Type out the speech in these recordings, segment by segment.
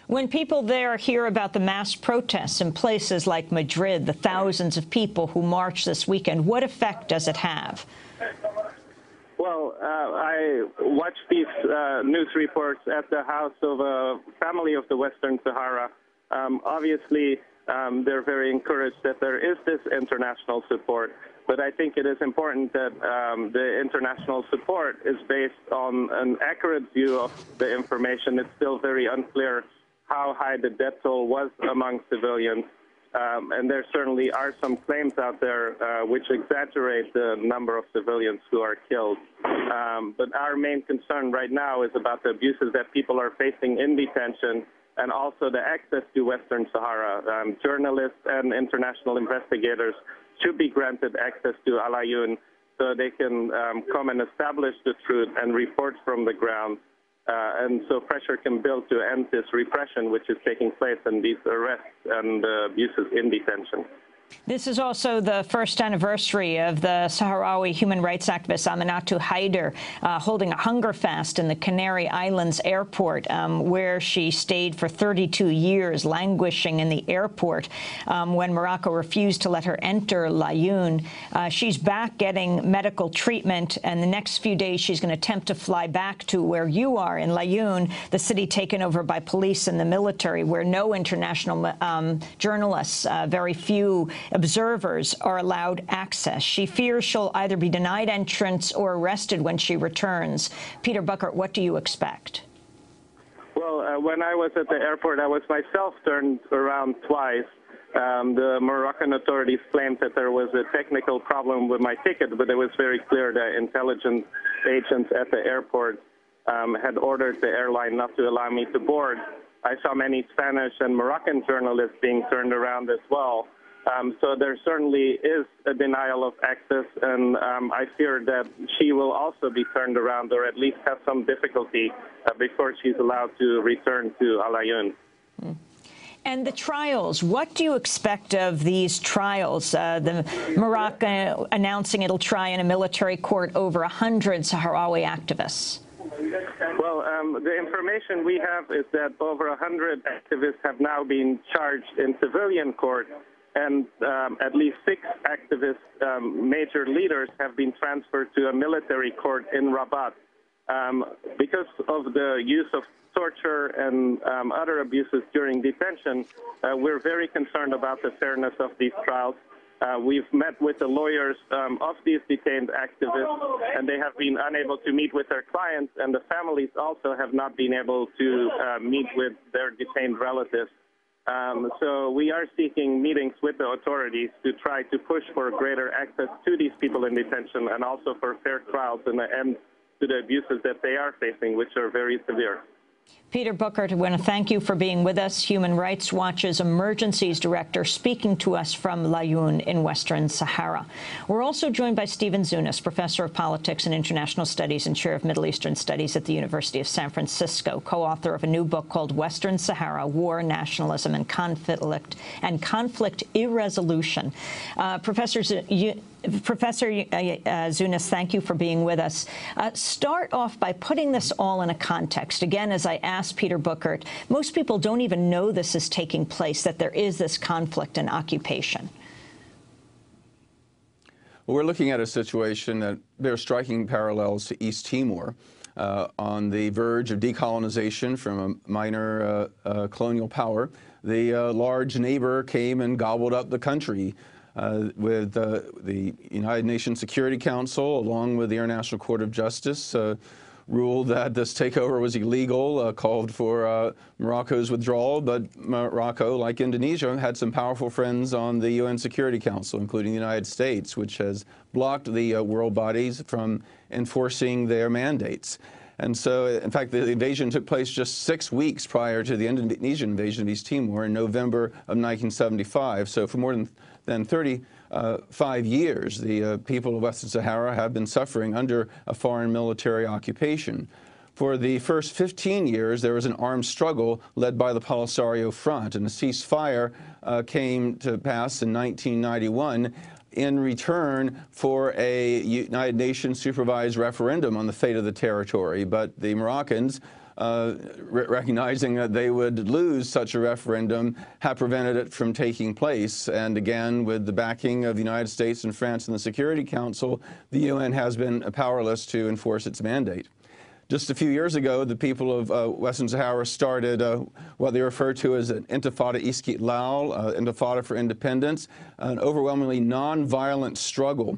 When people there hear about the mass protests in places like Madrid, the thousands of people who marched this weekend, what effect does it have? Well, I watched these news reports at the house of a family of the Western Sahara. Obviously, they're very encouraged that there is this international support, but I think it is important that the international support is based on an accurate view of the information. It's still very unclear how high the death toll was among civilians. And there certainly are some claims out there which exaggerate the number of civilians who are killed. But our main concern right now is about the abuses that people are facing in detention and also the access to Western Sahara. Journalists and international investigators should be granted access to Al Ayoun so they can come and establish the truth and report from the ground. And so pressure can build to end this repression which is taking place and these arrests and abuses in detention. This is also the first anniversary of the Sahrawi human rights activist Aminatu Haider holding a hunger fast in the Canary Islands airport, where she stayed for 32 years, languishing in the airport when Morocco refused to let her enter Laayoune. She's back getting medical treatment, and the next few days she's going to attempt to fly back to where you are in Laayoune, the city taken over by police and the military, where no international journalists, very few observers are allowed access. She fears she'll either be denied entrance or arrested when she returns. Peter Buckert, what do you expect? Well, when I was at the airport, I was myself turned around twice. The Moroccan authorities claimed that there was a technical problem with my ticket, but it was very clear that intelligence agents at the airport had ordered the airline not to allow me to board. I saw many Spanish and Moroccan journalists being turned around as well. So there certainly is a denial of access, and I fear that she will also be turned around or at least have some difficulty before she's allowed to return to Al Ayoun. And the trials, what do you expect of these trials? The Morocco announcing it'll try in a military court over 100 Sahrawi activists. Well, the information we have is that over 100 activists have now been charged in civilian court. And at least 6 activists, major leaders, have been transferred to a military court in Rabat. Because of the use of torture and other abuses during detention, we're very concerned about the fairness of these trials. We've met with the lawyers of these detained activists, and they have been unable to meet with their clients, and the families also have not been able to meet with their detained relatives. So we are seeking meetings with the authorities to try to push for greater access to these people in detention and also for fair trials and an end to the abuses that they are facing, which are very severe. Peter Buckert, I want to thank you for being with us. Human Rights Watch's Emergencies Director, speaking to us from Laayoune in Western Sahara. We're also joined by Stephen Zunas, Professor of Politics and International Studies and Chair of Middle Eastern Studies at the University of San Francisco, co-author of a new book called Western Sahara, War, Nationalism, and Conflict Irresolution. Professor Zunas, thank you for being with us. Start off by putting this all in a context. Again, as I asked Peter Buckert, most people don't even know this is taking place, that there is this conflict and occupation. Well, we're looking at a situation that bears striking parallels to East Timor, on the verge of decolonization from a minor colonial power. The large neighbor came and gobbled up the country. With the United Nations Security Council, along with the International Court of Justice, ruled that this takeover was illegal, called for Morocco's withdrawal, but Morocco, like Indonesia, had some powerful friends on the UN Security Council, including the United States, which has blocked the world bodies from enforcing their mandates. And so, in fact, the invasion took place just 6 weeks prior to the Indonesian invasion of East Timor in November of 1975. So for more than 35 years, the people of Western Sahara have been suffering under a foreign military occupation. For the first 15 years, there was an armed struggle led by the Polisario Front, and a ceasefire came to pass in 1991 in return for a United Nations supervised referendum on the fate of the territory. But the Moroccans recognizing that they would lose such a referendum, have prevented it from taking place. And again, with the backing of the United States and France and the Security Council, the UN has been powerless to enforce its mandate. Just a few years ago, the people of Western Sahara started what they refer to as an Intifada Istiqlal, Intifada for Independence, an overwhelmingly nonviolent struggle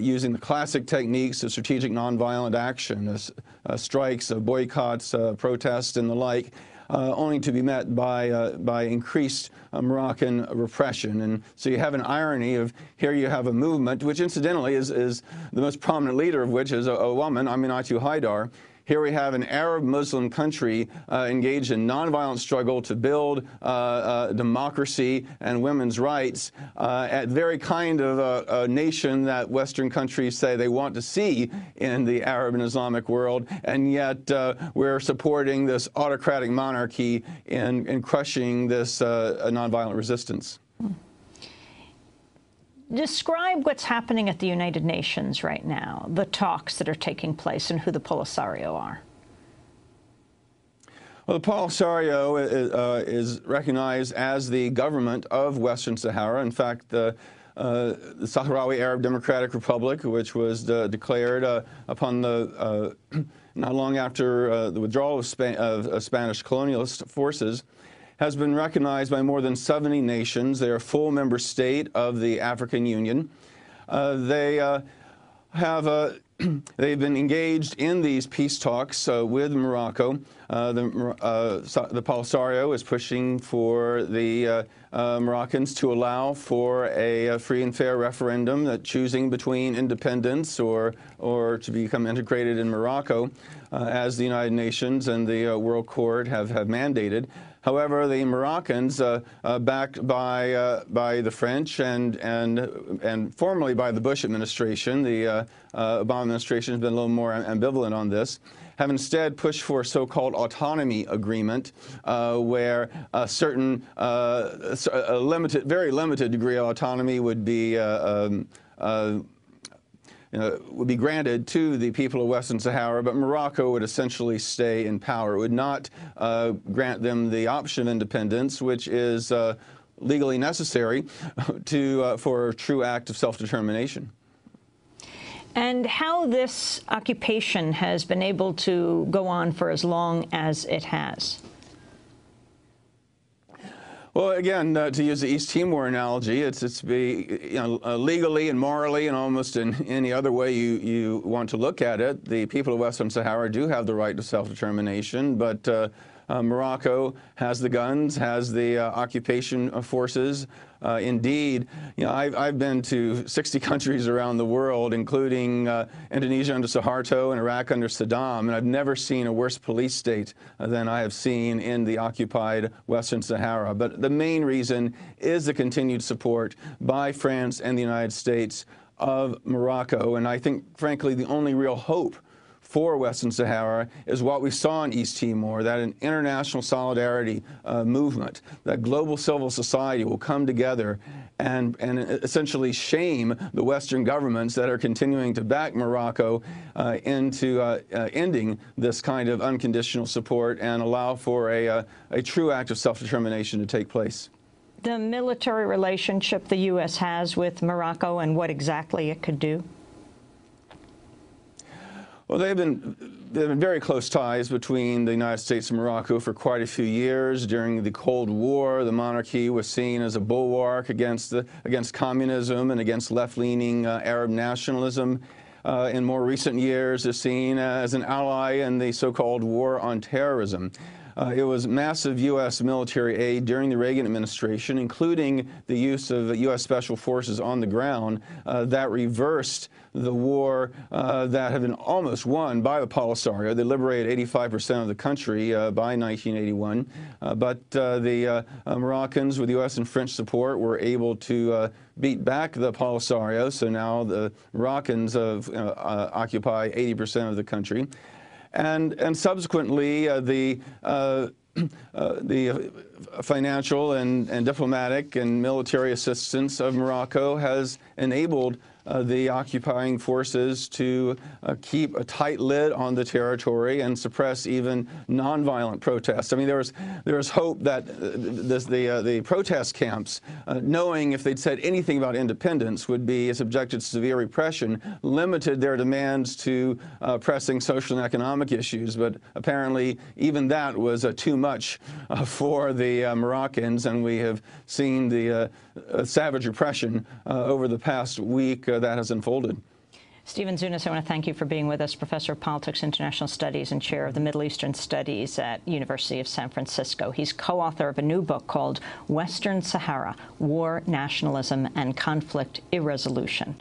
using the classic techniques of strategic nonviolent action, strikes, boycotts, protests, and the like, only to be met by increased Moroccan repression. And so you have an irony of here you have a movement, which incidentally is the most prominent leader of which is a woman, Aminatu Haidar. Here we have an Arab Muslim country engaged in nonviolent struggle to build democracy and women's rights, at very kind of a nation that Western countries say they want to see in the Arab and Islamic world, and yet we're supporting this autocratic monarchy in crushing this nonviolent resistance. Describe what's happening at the United Nations right now, the talks that are taking place, and who the Polisario are. Well, the Polisario is recognized as the government of Western Sahara. In fact, the Sahrawi Arab Democratic Republic, which was declared upon the not long after the withdrawal of Spanish colonialist forces, has been recognized by more than 70 nations. They are a full member state of the African Union. They've been engaged in these peace talks with Morocco. The Polisario is pushing for the Moroccans to allow for a free and fair referendum, that choosing between independence or to become integrated in Morocco, as the United Nations and the World Court have mandated. However, the Moroccans, backed by the French and formerly by the Bush administration, the Obama administration has been a little more ambivalent on this, have instead pushed for a so-called autonomy agreement, where a certain, very limited degree of autonomy would be granted to the people of Western Sahara, but Morocco would essentially stay in power. It would not grant them the option of independence, which is legally necessary for a true act of self-determination. And how this occupation has been able to go on for as long as it has? Well, again, to use the East Timor analogy, it's legally and morally and almost in any other way you want to look at it, the people of Western Sahara do have the right to self-determination, but Morocco has the guns, has the occupation forces. Indeed, I've been to 60 countries around the world, including Indonesia under Suharto and Iraq under Saddam, and I've never seen a worse police state than I have seen in the occupied Western Sahara. But the main reason is the continued support by France and the United States of Morocco, and I think, frankly, the only real hope for Western Sahara is what we saw in East Timor, that an international solidarity movement, that global civil society will come together and essentially shame the Western governments that are continuing to back Morocco into ending this kind of unconditional support and allow for a true act of self-determination to take place. The military relationship the U.S. has with Morocco and what exactly it could do? Well, there have been very close ties between the United States and Morocco for quite a few years. During the Cold War, the monarchy was seen as a bulwark against communism and against left-leaning Arab nationalism. In more recent years, is seen as an ally in the so-called war on terrorism. It was massive U.S. military aid during the Reagan administration, including the use of U.S. Special Forces on the ground, that reversed the war that had been almost won by the Polisario. They liberated 85% of the country by 1981. But the Moroccans, with U.S. and French support, were able to beat back the Polisario. So now the Moroccans occupy 80% of the country. And subsequently, the financial and diplomatic and military assistance of Morocco has enabled the occupying forces to keep a tight lid on the territory and suppress even nonviolent protests. I mean, there was hope that the protest camps, knowing if they'd said anything about independence, would be subjected to severe repression, limited their demands to pressing social and economic issues. But apparently, even that was too much for the Moroccans, and we have seen the savage repression over the past week that has unfolded. Stephen Zunas, I want to thank you for being with us, Professor of Politics, International Studies, and Chair of the Middle Eastern Studies at University of San Francisco. He's co-author of a new book called Western Sahara: War, Nationalism, and Conflict Irresolution.